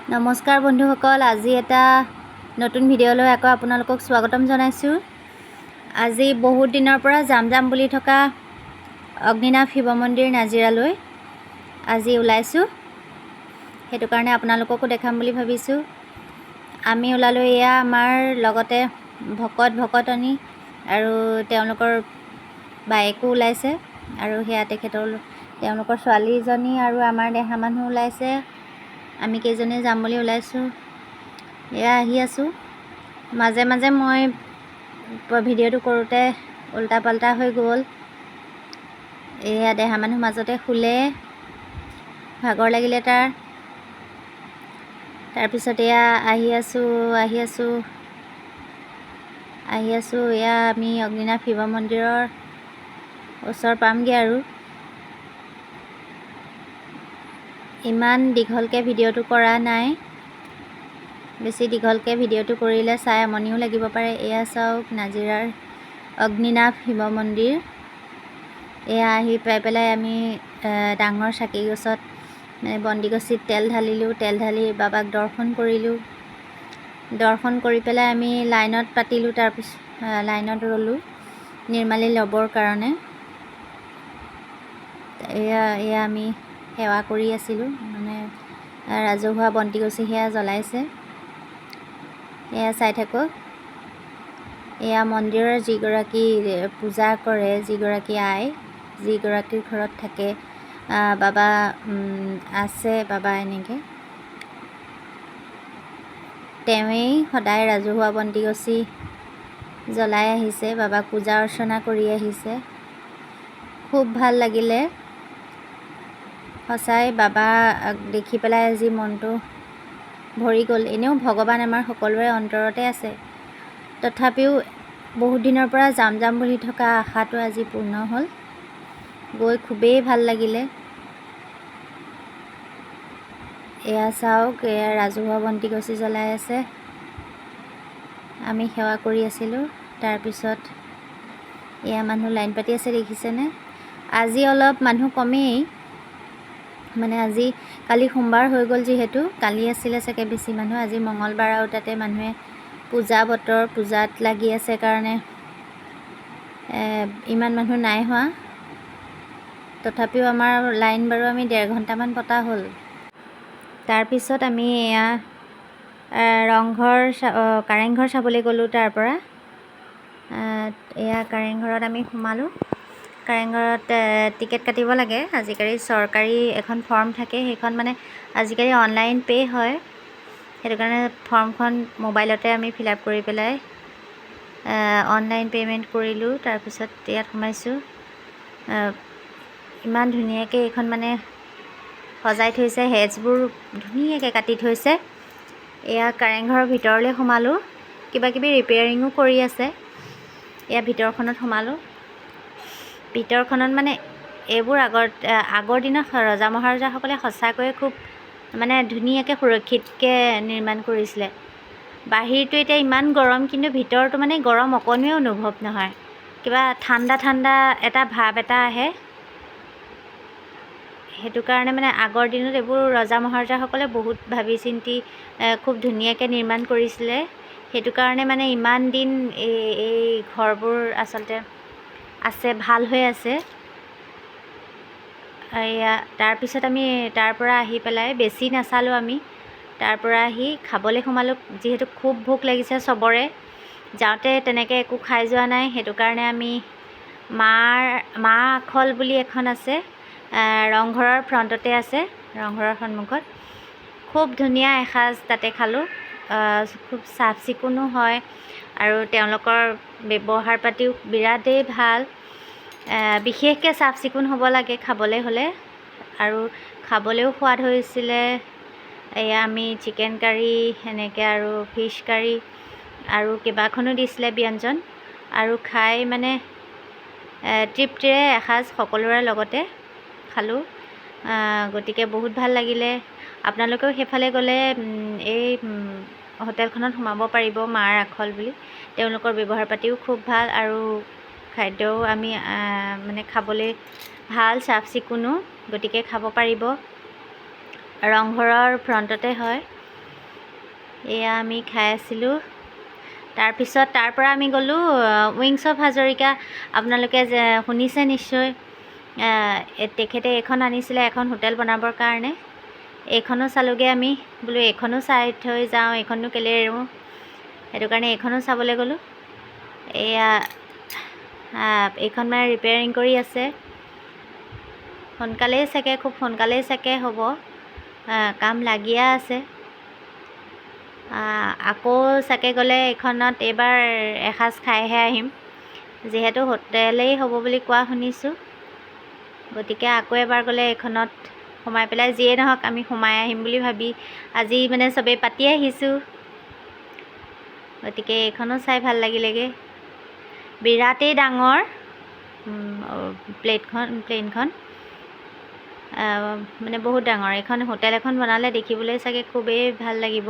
নমস্কাৰ বন্ধুসকল, আজি এটা নতুন ভিডিঅ'লৈ আকৌ আপোনালোকক স্বাগতম জনাইছোঁ। আজি বহুত দিনৰ পৰা যাম বুলি থকা অগ্নিনাভ শিৱ মন্দিৰ নাজিৰালৈ আজি ওলাইছোঁ। সেইটো কাৰণে আপোনালোককো দেখাম বুলি ভাবিছোঁ। আমি ওলালোঁ, এয়া আমাৰ লগতে ভকতনি আৰু তেওঁলোকৰ বায়েকো ওলাইছে আৰু সেয়া তেওঁলোকৰ ছোৱালীজনী আৰু আমাৰ দেহা মানুহ ওলাইছে। আমি কেইজনে যাম বুলি ওলাইছোঁ। এয়া আহি আছোঁ। মাজে মাজে মই ভিডিঅ'টো কৰোঁতে উল্টা পাল্টা হৈ গ'ল। এয়া দেহা মানুহ মাজতে শুলে, ভাগৰ লাগিলে তাৰপিছত এয়া আহি আছোঁ। এয়া আমি অগ্নিনাভ শিৱ মন্দিৰৰ ওচৰ পামগৈ আৰু। ইমান দীঘলকৈ ভিডিঅ'টো কৰা নাই, বেছি দীঘলকৈ ভিডিঅ'টো কৰিলে চাই আমনিও লাগিব পাৰে। এয়া চাওক নাজিৰাৰ অগ্নিনাভ শিৱ মন্দিৰ। এয়া আহি পাই পেলাই আমি ডাঙৰ চাকি গছত বন্তিগছিত তেল ঢালি বাবাক দৰ্শন কৰিলোঁ। দৰ্শন কৰি পেলাই আমি লাইনত পাতিলোঁ। তাৰপিছত লাইনত ৰ'লোঁ নিৰ্মালি ল'বৰ কাৰণে। এয়া আমি সেৱা কৰি আছিলোঁ, ৰাজহুৱা বন্তিগছি সেয়া জ্বলাইছে। এয়া চাই থাকক। এয়া মন্দিৰৰ যিগৰাকী পূজা কৰে, যিগৰাকী আই, যিগৰাকীৰ ঘৰত থাকে বাবা আছে, বাবা এনেকৈ তেওঁৱেই সদায় ৰাজহুৱা বন্তিগছি জ্বলাই আহিছে, বাবাক পূজা অৰ্চনা কৰি আহিছে। খুব ভাল লাগিলে সঁচাই, বাবা দেখি পেলাই আজি মনটো ভৰি গ'ল। এনেও ভগৱান আমাৰ সকলোৰে অন্তৰতে আছে, তথাপিও বহুত দিনৰ পৰা যাম বুলি থকা আশাটো আজি পূৰ্ণ হ'ল। গৈ খুবেই ভাল লাগিলে। এয়া চাওক, এয়া ৰাজহুৱা বন্তিগছি জ্বলাই আছে। আমি সেৱা কৰি আছিলোঁ। তাৰপিছত এয়া মানুহ লাইন পাতি আছে, দেখিছেনে? আজি অলপ মানুহ কমেই, আজি কালি সোমবাৰ হৈ গ'ল যিহেতু, কালি আছিলে চাগে বেছি মানুহ। আজি মঙলবাৰ আৰু তাতে মানুহে পূজাত লাগি আছে কাৰণে ইমান মানুহ নাই হোৱা। তথাপিও আমাৰ লাইন বাৰু আমি 1.5 ঘণ্টামান পতা হ'ল। তাৰপিছত আমি এয়া কাৰেংঘৰ চাবলৈ গ'লোঁ। তাৰপৰা এয়া কাৰেংঘৰত আমি সোমালোঁ। কাৰেংঘৰত টিকেট কাটিব লাগে। আজিকালি চৰকাৰী এখন ফৰ্ম থাকে, সেইখন আজিকালি অনলাইন পে' হয়। সেইটো কাৰণে ফৰ্মখন মোবাইলতে আমি ফিল আপ কৰি পেলাই অনলাইন পে'মেণ্ট কৰিলোঁ। তাৰপিছত ইয়াত সোমাইছোঁ। ইমান ধুনীয়াকৈ এইখন সজাই থৈছে, হেজবোৰ ধুনীয়াকৈ কাটি থৈছে। এয়া কাৰেংঘৰৰ ভিতৰলৈ সোমালোঁ। কিবা কিবি ৰিপেয়াৰিঙো কৰি আছে। এয়া ভিতৰখনত সোমালোঁ। ভিতৰখনত এইবোৰ আগৰ দিনত ৰজা মহাৰজাসকলে সঁচাকৈয়ে খুব ধুনীয়াকৈ সুৰক্ষিতকৈ নিৰ্মাণ কৰিছিলে। বাহিৰটো এতিয়া ইমান গৰম, কিন্তু ভিতৰটো গৰম অকণোৱে অনুভৱ নহয়। কিবা ঠাণ্ডা এটা ভাৱ এটা আহে। সেইটো কাৰণে আগৰ দিনত এইবোৰ ৰজা মহাৰজাসকলে বহুত ভাবি চিন্তি খুব ধুনীয়াকৈ নিৰ্মাণ কৰিছিলে। সেইটো কাৰণে ইমান দিন এই ঘৰবোৰ আচলতে আছে, ভাল হৈ আছে। এয়া তাৰপিছত আমি তাৰপৰা আহি পেলাই বেছি নাচালোঁ। আমি তাৰপৰা আহি খাবলৈ সোমালোঁ, যিহেতু খুব ভোক লাগিছে চবৰে। যাওঁতে তেনেকৈ একো খাই যোৱা নাই। সেইটো কাৰণে আমি মা আখল বুলি এখন আছে, ৰংঘৰৰ ফ্ৰণ্টতে আছে, ৰংঘৰৰ সন্মুখত। খুব ধুনীয়া এসাঁজ তাতে খালোঁ। খুব চাফ চিকুণো হয় আৰু তেওঁলোকৰ ব্যৱহাৰ পাতিও বিৰাটেই ভাল। বিশেষকৈ চাফ চিকুণ হ'ব লাগে খাবলৈ হ'লে, আৰু খাবলৈও সোৱাদ হৈছিলে। এয়া আমি চিকেন কাৰী সেনেকৈ আৰু ফিছ কাৰী আৰু কেইবাখনো দিছিলে ব্যঞ্জন, আৰু খাই তৃপ্তিৰে এসাঁজ সকলোৰে লগতে খালোঁ। গতিকে বহুত ভাল লাগিলে। আপোনালোকেও সেইফালে গ'লে এই হোটেলখনত সোমাব পাৰিব, মাৰ আখল বুলি। তেওঁলোকৰ ব্যৱহাৰ পাতিও খুব ভাল আৰু খাদ্যও আমি খাবলৈ ভাল, চাফ চিকুণো, গতিকে খাব পাৰিব। ৰংঘৰৰ ফ্ৰণ্টতে হয়। এয়া আমি খাই আছিলোঁ। তাৰপিছত তাৰ পৰা আমি গ'লোঁ উইংছ অফ হাজৰিকা। আপোনালোকে যে শুনিছে নিশ্চয়, তেখেতে এইখন আনিছিলে এখন হোটেল বনাবৰ কাৰণে। এইখনো চালোঁগৈ আমি, বোলো এইখনো চাই থৈ যাওঁ, এইখনো কেলৈ এৰোঁ, সেইটো কাৰণে এইখনো চাবলৈ গ'লোঁ। এয়া এইখন মানে ৰিপেয়াৰিং কৰি আছে, সোনকালেই চাগে, খুব সোনকালেই চাগে হ'ব, কাম লাগিয়ে আছে। আকৌ চাগে গ'লে এইখনত এইবাৰ এসাঁজ খাইহে আহিম, যিহেতু হোটেলেই হ'ব বুলি কোৱা শুনিছোঁ। গতিকে আকৌ এবাৰ গ'লে এইখনত সোমাই পেলাই, যিয়েই নহওক আমি সোমাই আহিম বুলি ভাবি আজি মানে চবেই পাতি আহিছোঁ। গতিকে এইখনো চাই ভাল লাগিলেগৈ। বিৰাটেই ডাঙৰ প্লেনখন, মানে বহুত ডাঙৰ। এইখন হোটেল এখন বনালে দেখিবলৈ চাগে খুবেই ভাল লাগিব।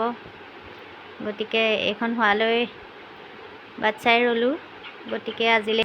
গতিকে এইখন হোৱালৈ বাট চাই ৰ'লোঁ। গতিকে আজিলৈ